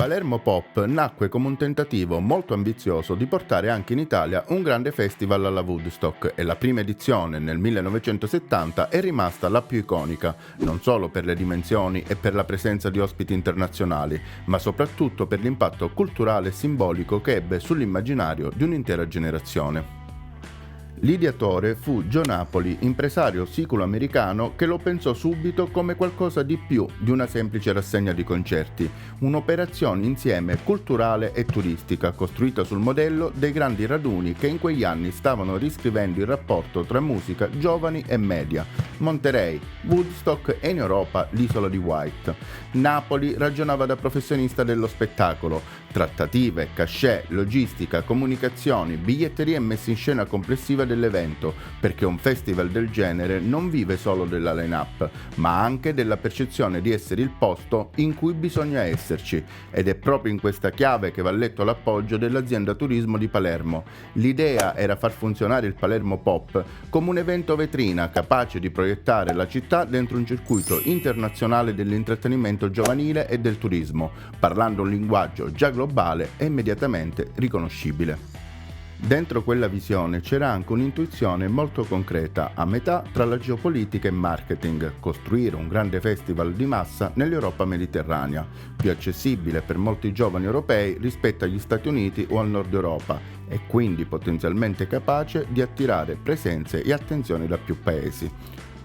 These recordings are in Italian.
Palermo Pop nacque come un tentativo molto ambizioso di portare anche in Italia un grande festival alla Woodstock e la prima edizione nel 1970 è rimasta la più iconica, non solo per le dimensioni e per la presenza di ospiti internazionali, ma soprattutto per l'impatto culturale e simbolico che ebbe sull'immaginario di un'intera generazione. L'ideatore fu Joe Napoli, impresario siculo-americano che lo pensò subito come qualcosa di più di una semplice rassegna di concerti, un'operazione insieme culturale e turistica costruita sul modello dei grandi raduni che in quegli anni stavano riscrivendo il rapporto tra musica, giovani e media. Monterey, Woodstock e in Europa l'isola di White. Napoli ragionava da professionista dello spettacolo, trattative, cachet, logistica, comunicazioni, biglietteria e messa in scena complessiva dell'evento, perché un festival del genere non vive solo della line-up, ma anche della percezione di essere il posto in cui bisogna esserci, ed è proprio in questa chiave che va letto l'appoggio dell'azienda turismo di Palermo. L'idea era far funzionare il Palermo Pop come un evento vetrina capace di proiettare la città dentro un circuito internazionale dell'intrattenimento giovanile e del turismo, parlando un linguaggio già globale e immediatamente riconoscibile. Dentro quella visione c'era anche un'intuizione molto concreta, a metà tra la geopolitica e marketing, costruire un grande festival di massa nell'Europa mediterranea, più accessibile per molti giovani europei rispetto agli Stati Uniti o al Nord Europa, e quindi potenzialmente capace di attirare presenze e attenzioni da più paesi.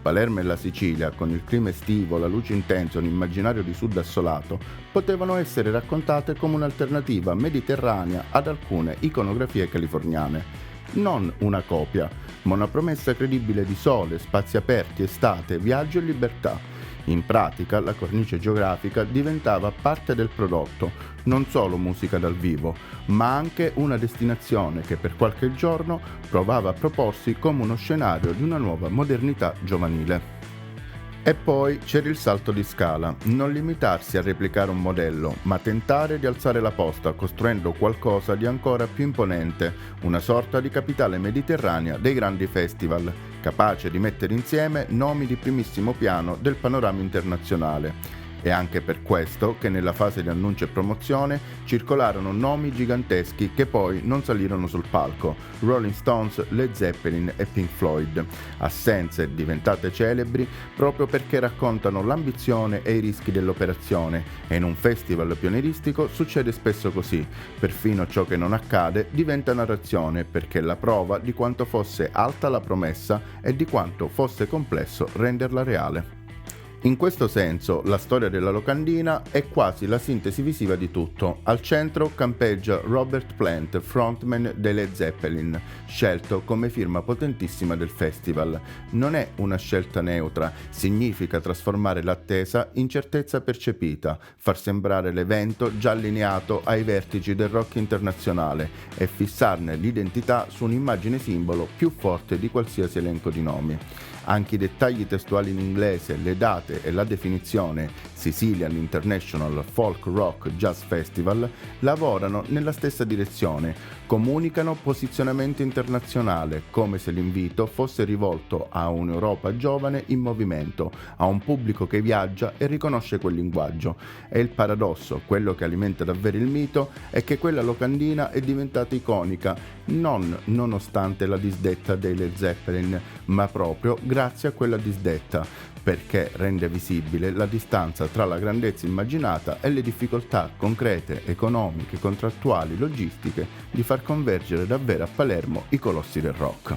Palermo e la Sicilia, con il clima estivo, la luce intensa e un immaginario di sud assolato, potevano essere raccontate come un'alternativa mediterranea ad alcune iconografie californiane. Non una copia, ma una promessa credibile di sole, spazi aperti, estate, viaggio e libertà. In pratica, la cornice geografica diventava parte del prodotto, non solo musica dal vivo, ma anche una destinazione che per qualche giorno provava a proporsi come uno scenario di una nuova modernità giovanile. E poi c'era il salto di scala, non limitarsi a replicare un modello, ma tentare di alzare la posta costruendo qualcosa di ancora più imponente, una sorta di capitale mediterranea dei grandi festival, capace di mettere insieme nomi di primissimo piano del panorama internazionale. È anche per questo che nella fase di annuncio e promozione circolarono nomi giganteschi che poi non salirono sul palco: Rolling Stones, Led Zeppelin e Pink Floyd, assenze diventate celebri proprio perché raccontano l'ambizione e i rischi dell'operazione, e in un festival pionieristico succede spesso così, perfino ciò che non accade diventa narrazione perché è la prova di quanto fosse alta la promessa e di quanto fosse complesso renderla reale. In questo senso, la storia della locandina è quasi la sintesi visiva di tutto. Al centro campeggia Robert Plant, frontman dei Led Zeppelin, scelto come firma potentissima del festival. Non è una scelta neutra, significa trasformare l'attesa in certezza percepita, far sembrare l'evento già allineato ai vertici del rock internazionale e fissarne l'identità su un'immagine simbolo più forte di qualsiasi elenco di nomi. Anche i dettagli testuali in inglese, le date e la definizione Sicilian International Folk Rock Jazz Festival lavorano nella stessa direzione, comunicano posizionamento internazionale, come se l'invito fosse rivolto a un'Europa giovane in movimento, a un pubblico che viaggia e riconosce quel linguaggio. E il paradosso, quello che alimenta davvero il mito, è che quella locandina è diventata iconica, non nonostante la disdetta dei Led Zeppelin, ma proprio grazie a quella disdetta, perché rende visibile la distanza tra la grandezza immaginata e le difficoltà concrete, economiche, contrattuali, logistiche di far convergere davvero a Palermo i colossi del rock.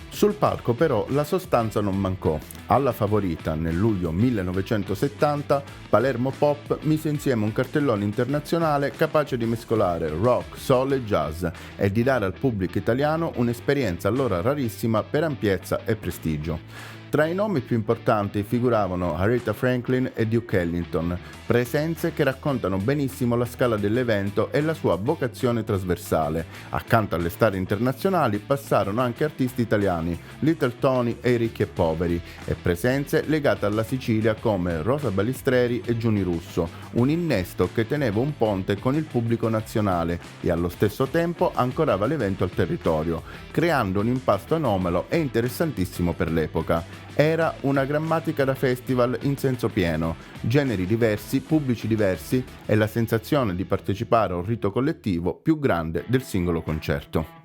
Sul palco però la sostanza non mancò. Alla Favorita, nel luglio 1970, Palermo Pop mise insieme un cartellone internazionale capace di mescolare rock, soul e jazz e di dare al pubblico italiano un'esperienza allora rarissima per ampiezza e prestigio. Tra i nomi più importanti figuravano Aretha Franklin e Duke Ellington, presenze che raccontano benissimo la scala dell'evento e la sua vocazione trasversale. Accanto alle star internazionali passarono anche artisti italiani, Little Tony e i Ricchi e Poveri, e presenze legate alla Sicilia come Rosa Balistreri e Giuni Russo, un innesto che teneva un ponte con il pubblico nazionale e allo stesso tempo ancorava l'evento al territorio, creando un impasto anomalo e interessantissimo per l'epoca. Era una grammatica da festival in senso pieno, generi diversi, pubblici diversi e la sensazione di partecipare a un rito collettivo più grande del singolo concerto.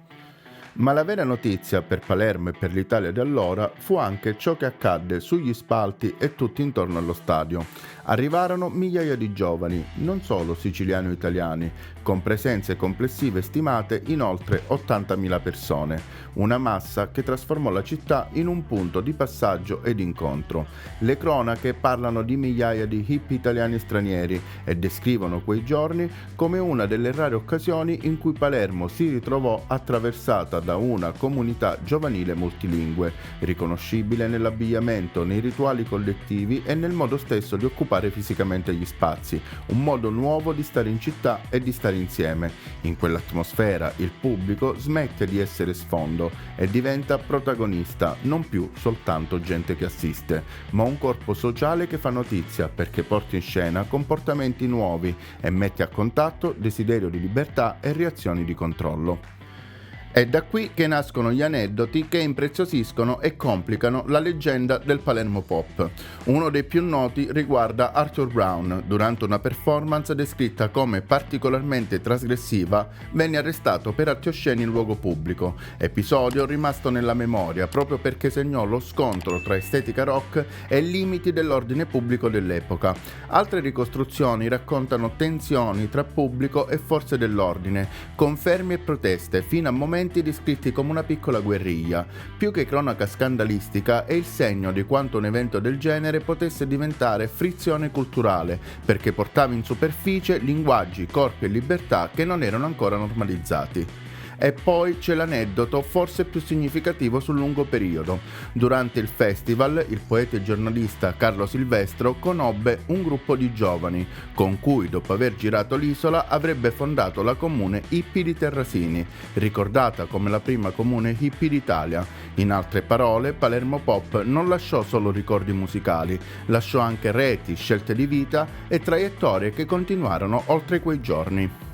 Ma la vera notizia per Palermo e per l'Italia di allora fu anche ciò che accadde sugli spalti e tutto intorno allo stadio. Arrivarono migliaia di giovani, non solo siciliani o italiani, con presenze complessive stimate in oltre 80.000 persone, una massa che trasformò la città in un punto di passaggio ed incontro. Le cronache parlano di migliaia di hippie italiani e stranieri e descrivono quei giorni come una delle rare occasioni in cui Palermo si ritrovò attraversata da una comunità giovanile multilingue, riconoscibile nell'abbigliamento, nei rituali collettivi e nel modo stesso di occupare fisicamente gli spazi, un modo nuovo di stare in città e di stare insieme. In quell'atmosfera il pubblico smette di essere sfondo e diventa protagonista, non più soltanto gente che assiste, ma un corpo sociale che fa notizia perché porta in scena comportamenti nuovi e mette a contatto desiderio di libertà e reazioni di controllo. È da qui che nascono gli aneddoti che impreziosiscono e complicano la leggenda del Palermo Pop. Uno dei più noti riguarda Arthur Brown. Durante una performance descritta come particolarmente trasgressiva, venne arrestato per atti osceni in luogo pubblico, episodio rimasto nella memoria proprio perché segnò lo scontro tra estetica rock e limiti dell'ordine pubblico dell'epoca. Altre ricostruzioni raccontano tensioni tra pubblico e forze dell'ordine, confermi e proteste, fino a momenti descritti come una piccola guerriglia. Più che cronaca scandalistica è il segno di quanto un evento del genere potesse diventare frizione culturale, perché portava in superficie linguaggi, corpi e libertà che non erano ancora normalizzati. E poi c'è l'aneddoto forse più significativo sul lungo periodo. Durante il festival, il poeta e giornalista Carlo Silvestro conobbe un gruppo di giovani, con cui dopo aver girato l'isola avrebbe fondato la comune hippie di Terrasini, ricordata come la prima comune hippie d'Italia. In altre parole, Palermo Pop non lasciò solo ricordi musicali, lasciò anche reti, scelte di vita e traiettorie che continuarono oltre quei giorni.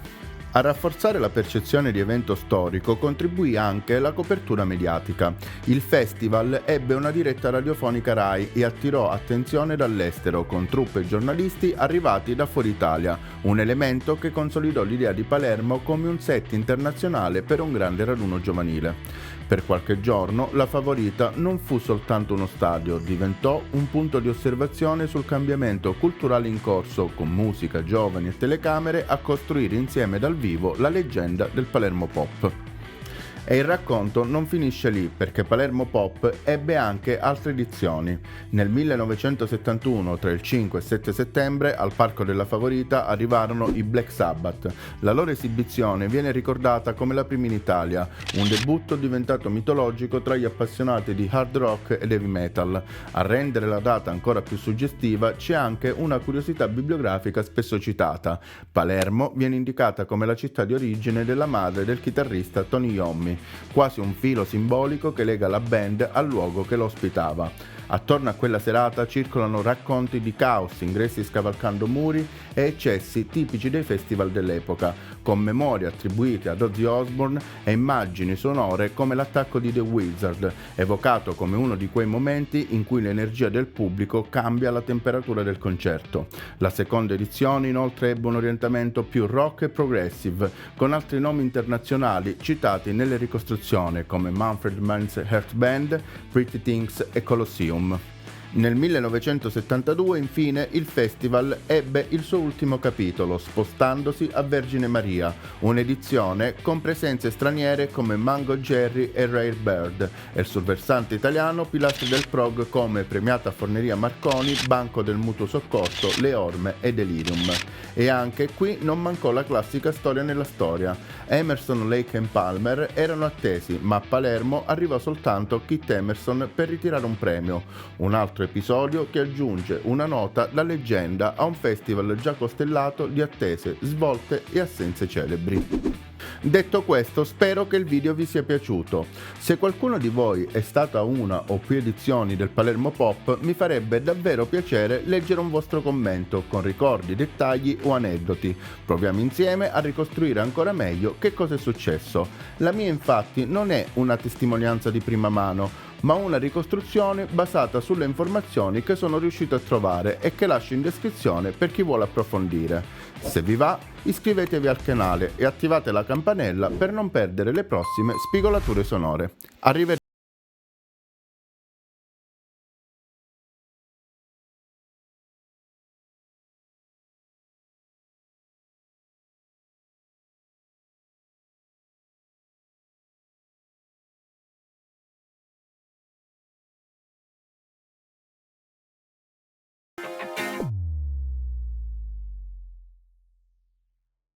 A rafforzare la percezione di evento storico contribuì anche la copertura mediatica. Il festival ebbe una diretta radiofonica Rai e attirò attenzione dall'estero con truppe e giornalisti arrivati da fuori Italia, un elemento che consolidò l'idea di Palermo come un set internazionale per un grande raduno giovanile. Per qualche giorno la Favorita non fu soltanto uno stadio, diventò un punto di osservazione sul cambiamento culturale in corso, con musica, giovani e telecamere a costruire insieme dal vivo la leggenda del Palermo Pop. E il racconto non finisce lì, perché Palermo Pop ebbe anche altre edizioni. Nel 1971, tra il 5 e 7 settembre, al Parco della Favorita arrivarono i Black Sabbath. La loro esibizione viene ricordata come la prima in Italia, un debutto diventato mitologico tra gli appassionati di hard rock ed heavy metal. A rendere la data ancora più suggestiva c'è anche una curiosità bibliografica spesso citata. Palermo viene indicata come la città di origine della madre del chitarrista Tony Iommi, quasi un filo simbolico che lega la band al luogo che lo ospitava. Attorno a quella serata circolano racconti di caos, ingressi scavalcando muri e eccessi tipici dei festival dell'epoca, con memorie attribuite ad Ozzy Osbourne e immagini sonore come l'attacco di The Wizard, evocato come uno di quei momenti in cui l'energia del pubblico cambia la temperatura del concerto. La seconda edizione inoltre ebbe un orientamento più rock e progressive, con altri nomi internazionali citati nelle ricostruzioni come Manfred Mann's Heart Band, Pretty Things e Colosseum. Nel 1972, infine, il festival ebbe il suo ultimo capitolo, spostandosi a Vergine Maria, un'edizione con presenze straniere come Mango Jerry e Rare Bird, e sul versante italiano pilastri del prog come Premiata Forneria Marconi, Banco del Mutuo Soccorso, Le Orme e Delirium. E anche qui non mancò la classica storia nella storia. Emerson, Lake e Palmer erano attesi, ma a Palermo arrivò soltanto Keith Emerson per ritirare un premio. Un altro episodio che aggiunge una nota da leggenda a un festival già costellato di attese, svolte e assenze celebri. Detto questo, spero che il video vi sia piaciuto. Se qualcuno di voi è stato a una o più edizioni del Palermo Pop, mi farebbe davvero piacere leggere un vostro commento con ricordi, dettagli o aneddoti. Proviamo insieme a ricostruire ancora meglio che cosa è successo. La mia infatti non è una testimonianza di prima mano, ma una ricostruzione basata sulle informazioni che sono riuscito a trovare e che lascio in descrizione per chi vuole approfondire. Se vi va, iscrivetevi al canale e attivate la campanella per non perdere le prossime spigolature sonore. Arrivederci.